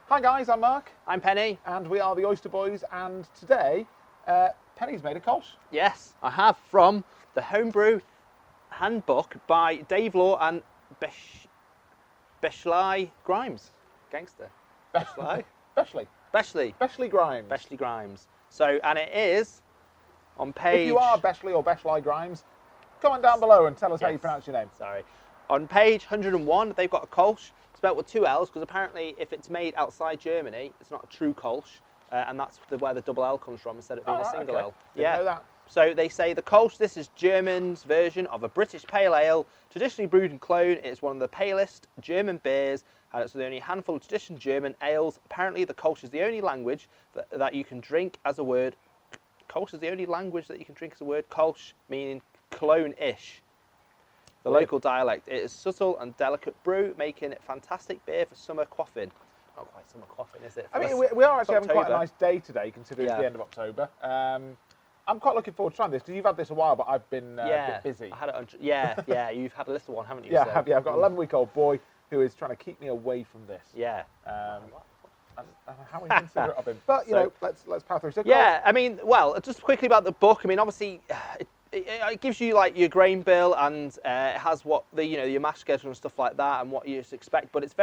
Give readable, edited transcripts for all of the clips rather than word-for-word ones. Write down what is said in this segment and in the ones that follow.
Hi guys, I'm Mark. I'm Penny. And we are the Oyster Boys, and today, Penny's made a Kolsch. Yes, I have, from the Homebrew Handbook by Dave Law and Beshley Grimes. Gangster. Beshley? Beshley Grimes. Beshley Grimes. So, and it is on page... If you are Beshley or Beshley Grimes, comment down below and tell us how you pronounce your name. Sorry. On page 101, they've got a Kolsch, spelt with 2 L's, because apparently if it's made outside Germany, it's not a true Kolsch, and that's where the double L comes from instead of being a single L. Didn't know that. So they say the Kolsch, this is German's version of a British pale ale, traditionally brewed in Cologne. It's one of the palest German beers, and it's the only handful of traditional German ales. Apparently the Kolsch is the only language that you can drink as a word. Kolsch is the only language that you can drink as a word. Kolsch meaning Cologne-ish. The local dialect. It is subtle and delicate brew, making it fantastic beer for summer quaffing. Not quite summer quaffing, is it? I mean, we are actually having quite a nice day today, considering it's the end of October. I'm quite looking forward to trying this, because you've had this a while, but I've been a bit busy. I had it on, you've had a little one, haven't you? Yeah, I've got an 11-week-old boy who is trying to keep me away from this. Yeah. How inconsiderate of him. But, you know, let's power through. So I mean, well, just quickly about the book. I mean, obviously, it gives you like your grain bill, and it has what your mash schedule and stuff like that, and what you expect. But it's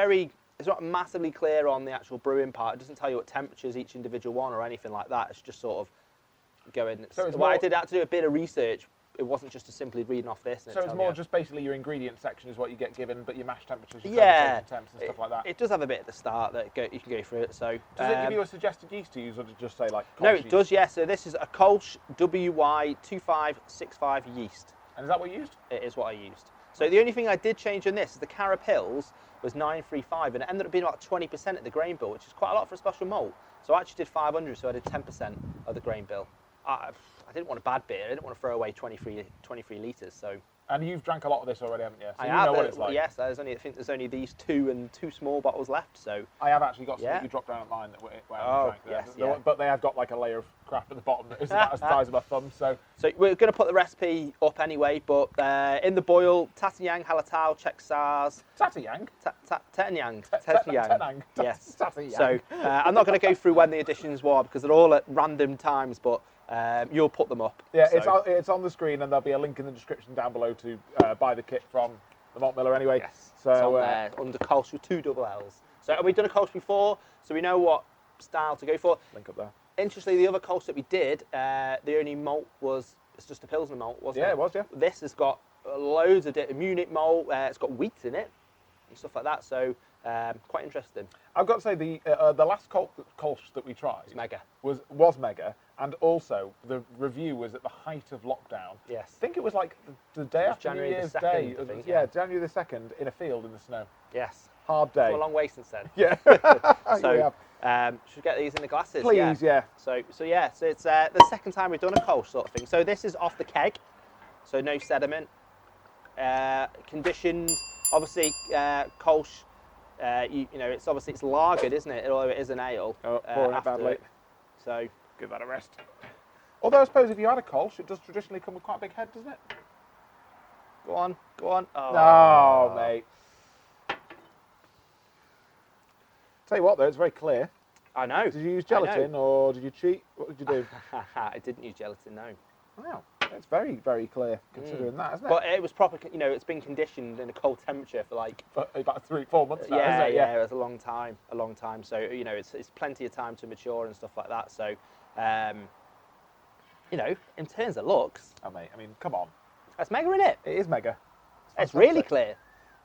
not massively clear on the actual brewing part. It doesn't tell you what temperatures each individual one or anything like that. It's just sort of going. So I did have to do a bit of research. It wasn't just simply reading off this. So it's more just basically your ingredient section is what you get given, but your mash temperatures, your temps and stuff like that. It does have a bit at the start that you can go through it. So does it give you a suggested yeast to use, or does it just say like Kolsch No, it does, yeah. So this is a Kollsch WY2565 yeast. And is that what you used? It is what I used. So the only thing I did change in this is the Carapils was 935, and it ended up being about 20% at the grain bill, which is quite a lot for a special malt. So I actually did 500, so I did 10% of the grain bill. I didn't want a bad beer. I didn't want to throw away 23 litres. So. And you've drank a lot of this already, haven't you? So I you have. know what it's like. Yes, I think there's only these 2 and 2 small bottles left. So. I have actually got some that you dropped down at mine that I haven't drank. Yes, but they have got like a layer of crap at the bottom that is about the size of my thumb. So we're going to put the recipe up anyway. But in the boil, Tettnang, Hallertauer, Czech Saaz. Tettnang? Tettnang. Yes. Tettnang. So I'm not going to go through when the additions were, because they're all at random times, but you'll put them up. Yeah, so. it's on the screen, and there'll be a link in the description down below to buy the kit from the Malt Miller anyway. Yes, so it's on there, under Kolsch with 2 double L's. So and we've done a Kolsch before, so we know what style to go for. Link up there. Interestingly, the other Kolsch that we did, the only malt it's just a Pilsner malt, wasn't it? Yeah, it was, yeah. This has got loads of Munich malt, it's got wheat in it, and stuff like that, so quite interesting. I've got to say, the last Kolsch that we tried was mega, and also the review was at the height of lockdown. Yes. I think it was like the day after New Year's Day. January the 2nd, in a field in the snow. Yes. Hard day. It's a long way since then. Yeah. So should we get these in the glasses? Please, yeah. So it's the second time we've done a Kolsch sort of thing. So this is off the keg, so no sediment. Conditioned, obviously Kolsch. It's lagered, isn't it? Although it is an ale. Pouring it badly. So give that a rest. Although I suppose if you had a Kolsch, it does traditionally come with quite a big head, doesn't it? Go on. Oh, no, mate. Tell you what, though, it's very clear. I know. Did you use gelatin or did you cheat? What did you do? I didn't use gelatin, no. Wow, it's very, very clear considering that, isn't it? But it was proper, it's been conditioned in a cold temperature for like... about 3-4 months now, yeah, isn't it? Yeah, it was a long time. So, it's plenty of time to mature and stuff like that. So, in terms of looks... Oh, mate, I mean, come on. That's mega, isn't it? It is mega. It's really clear.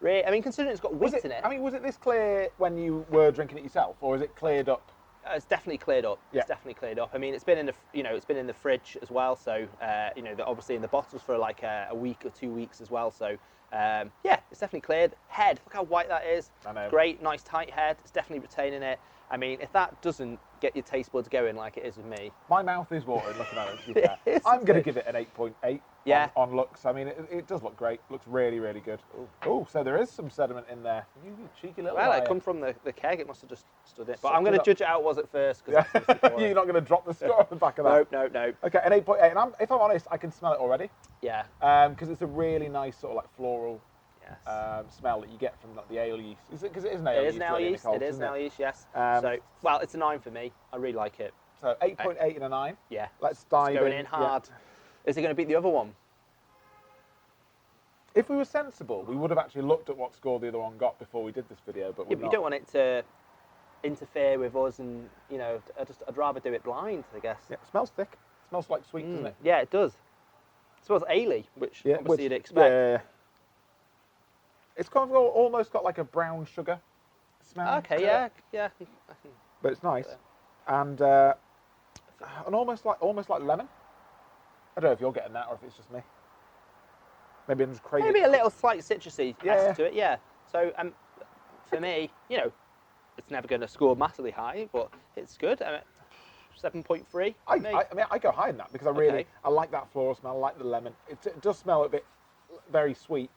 I mean, considering it's got wheat in it. I mean, was it this clear when you were drinking it yourself, or is it cleared up? It's definitely cleared up. Yeah. It's definitely cleared up. I mean, it's been in the fridge as well. So, obviously in the bottles for like a week or 2 weeks as well. So, it's definitely cleared. Head, look how white that is. I know. Great, nice tight head. It's definitely retaining it. I mean, if that doesn't get your taste buds going like it is with me. My mouth is watering looking at it, to be fair. I'm going to give it an 8.8 on looks. I mean, it does look great. Looks really, really good. Oh, so there is some sediment in there. You cheeky little Well, it come from the keg. It must have just stood it. But I'm going to judge it out was at first. You're not going to drop the straw on the back of that? No. Okay, an 8.8. And if I'm honest, I can smell it already. Yeah. Because it's a really nice sort of like floral. Yes. smell that you get from like, the ale yeast. Is it because it is an ale yeast? It is an ale yeast. It is an ale yeast. Yes. So, well, it's a 9 for me. I really like it. So 8.8 and a 9. Yeah. Let's dive going in hard. Yeah. Is it going to beat the other one? If we were sensible, we would have actually looked at what score the other one got before we did this video, but we're but not. You don't want it to interfere with us, and you know, I'd rather do it blind, I guess. Yeah, it smells thick. It smells like sweet, doesn't it? Yeah, it does. It smells ale-y, which obviously you'd expect. Yeah. It's kind of almost got like a brown sugar smell. Okay, yeah. But it's nice, and almost like lemon. I don't know if you're getting that or if it's just me. Maybe I'm just crazy. Maybe a little slight citrusy aspect to it, yeah. So for me, you know, it's never going to score massively high, but it's good. 7.3. I mean, I go higher than that because I like that floral smell. I like the lemon. It does smell a bit very sweet.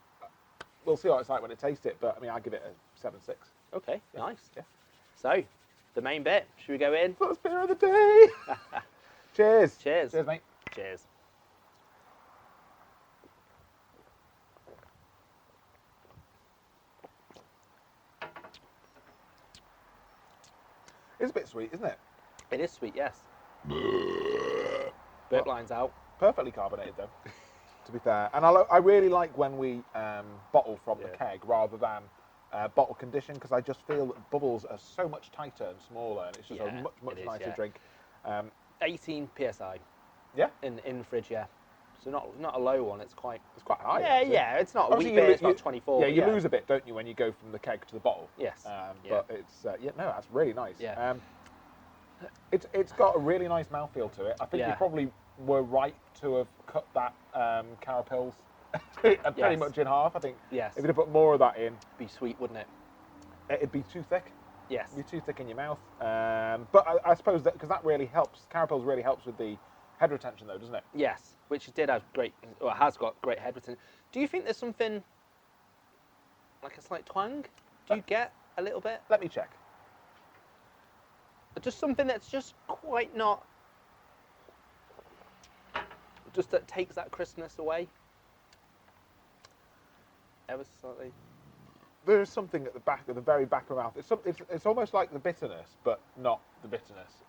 We'll see what it's like when I taste it, but I mean, I give it a 7.6. Okay, nice. Yeah. So, the main bit. Should we go in? First beer of the day. Cheers. Cheers. Cheers, mate. Cheers. It's a bit sweet, isn't it? It is sweet, yes. Burp line's out. Perfectly carbonated, though, to be fair. And I really like when we bottle from the keg rather than bottle condition, because I just feel that bubbles are so much tighter and smaller, and it's just a much nicer drink. 18 psi. Yeah. In the fridge, yeah. So not a low one. It's quite high. Yeah. It's not a wheat beer. It's not 24. Yeah, you lose a bit, don't you, when you go from the keg to the bottle? Yes. But it's that's really nice. Yeah. It's got a really nice mouthfeel to it. I think you probably were right to have cut that Carapils pretty much in half. I think if you'd have put more of that in, it'd be sweet, wouldn't it? It'd be too thick. Yes. It'd be too thick in your mouth. But I suppose that because that really helps. Carapils really helps with the head retention, though, doesn't it? Yes, which it has got great head retention. Do you think there's something like a slight twang? Do you get a little bit? Let me check. Just something that's just quite not. Just that takes that crispness away. Ever so slightly. There's something at the very back of my mouth. It's almost like the bitterness, but not the bitterness.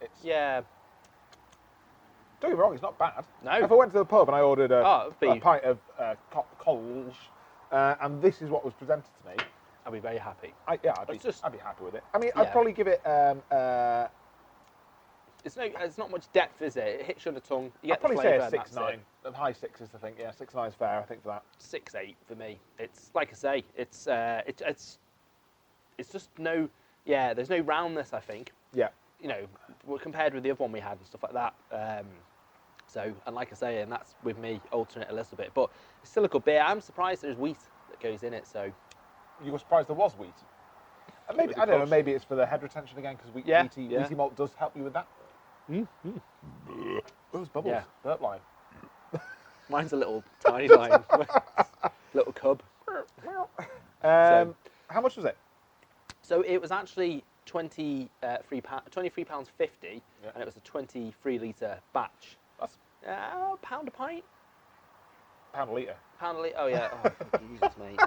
Don't get me wrong, it's not bad. No. If I went to the pub and I ordered a pint of Kollsch, and this is what was presented to me, I'd be very happy. I'd be happy with it. I mean, I'd probably give it. It's not much depth, is it? It hits you on the tongue. I'd probably say a 6.9. The high sixes, I think. Yeah, 6.9 is fair. I think for that. 6.8 for me. It's like I say. It's just no. Yeah, there's no roundness. I think. Yeah. You know, compared with the other one we had and stuff like that. And like I say, and that's with me alternate a little bit, but it's still a good beer. I'm surprised there's wheat that goes in it. So. You were surprised there was wheat? Maybe I don't know. Maybe it's for the head retention again, because wheaty malt does help you with that. Those bubbles. Yeah. Burp line. Mine's a little tiny line. Little cub. How much was it? So it was actually £23.50, and it was a 23 litre batch. That's pound a pint. Pound a litre. Pound a litre. Oh yeah. Oh, Jesus, mate.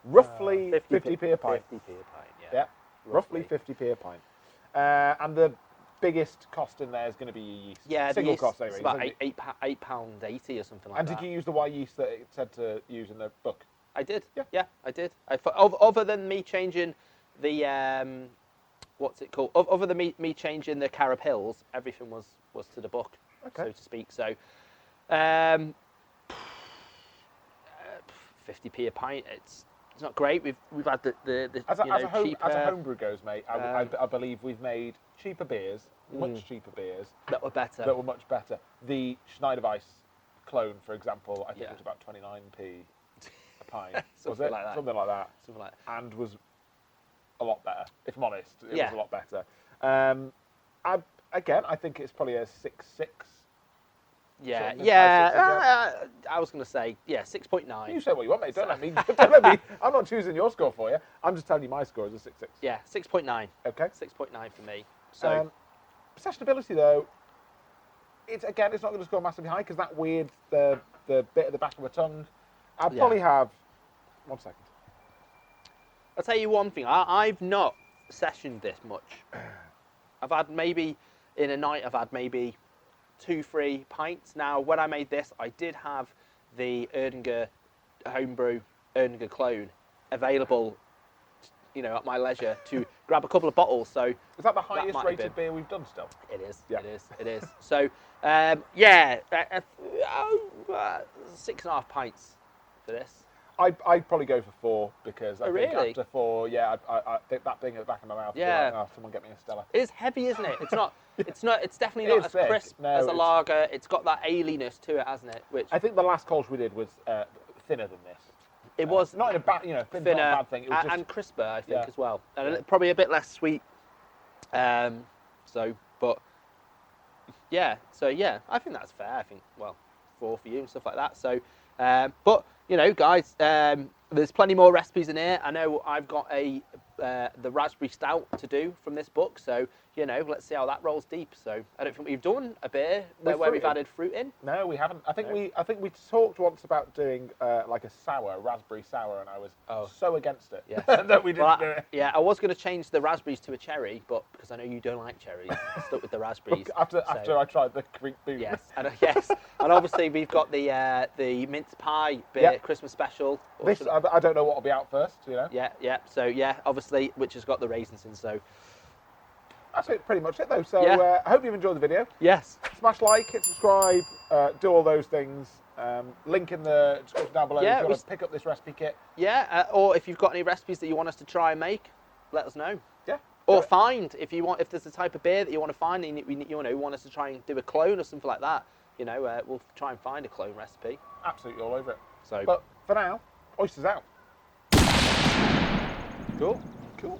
Roughly 50p a pint. 50p a pint, yeah. Roughly 50p a pint. And the biggest cost in there is going to be your yeast. Yeah, single yeast, cost. It's about £8.80 or something like that. And did you use the Y yeast that it said to use in the book? I did. Yeah, I did. Other than me changing the what's it called? Other than me changing the Carapils, everything was to the book, so to speak. So, 50p a pint. It's not great. We've had the as a cheaper, homebrew goes, mate. I believe we've made cheaper beers, much cheaper beers that were better. That were much better. The Schneider Weiss clone, for example, I think it was about 29p a pint. Something like that. Something like that. Something like that. And was a lot better. If I'm honest, it was a lot better. I think it's probably a 6.6. Yeah. I was going to say 6.9. You say what you want, mate. Don't let me. I'm not choosing your score for you. I'm just telling you my score is a 6.6. Yeah, 6.9. Okay. 6.9 for me. So sessionability though, it's not going to score massively high because that weird the bit at the back of my tongue. I'd probably have 1 second. I'll tell you one thing. I've not sessioned this much. I've had maybe, in a night, I've had maybe 2-3 pints. Now, when I made this, I did have the Erdinger Homebrew, Erdinger Cologne available, you know, at my leisure to grab a couple of bottles. So is that the highest rated beer we've done still? It is. Yeah. It is. So, yeah, 6.5 pints for this. I'd probably go for 4 because I think really? after 4, yeah, I think that thing at the back of my mouth. Yeah. Like, oh, someone get me a Stella. It is heavy, isn't it? It's not. It's definitely not as thick. crisp No, as a it's- lager. It's got that aliness to it, hasn't it? Which I think the last Kolsch we did was thinner than this. it was Not in a bad, you know, thin's thinner not a bad thing. It was just, and crisper, I think, Yeah. as well, and Yeah. probably a bit less sweet. But yeah, I think that's fair. I think 4 for you and stuff like that. So, but you know, guys, there's plenty more recipes in here. I know I've got the raspberry stout to do from this book, so you know, let's see how that rolls deep. So I don't think we've done a beer where we've added fruit in. No, we haven't. I think we talked once about doing like a raspberry sour, and I was so against it that we didn't do it. Yeah, I was going to change the raspberries to a cherry, but because I know you don't like cherries, I stuck with the raspberries. After I tried the Creek Boom. Yes, and obviously we've got the mince pie beer Christmas special. This I don't know what will be out first, you know. Yeah. So yeah, obviously, which has got the raisins in. So that's pretty much it though. So I hope you've enjoyed the video. yes, Smash like, hit subscribe, do all those things. Link in the description down below if you want to pick up this recipe kit. Yeah, or if you've got any recipes that you want us to try and make, let us know. Yeah. Or find if there's a type of beer that you want to find and you want us to try and do a clone or something like that. You know, we'll try and find a clone recipe. Absolutely all over it. So, but for now, Oyster's out. cool. Cool.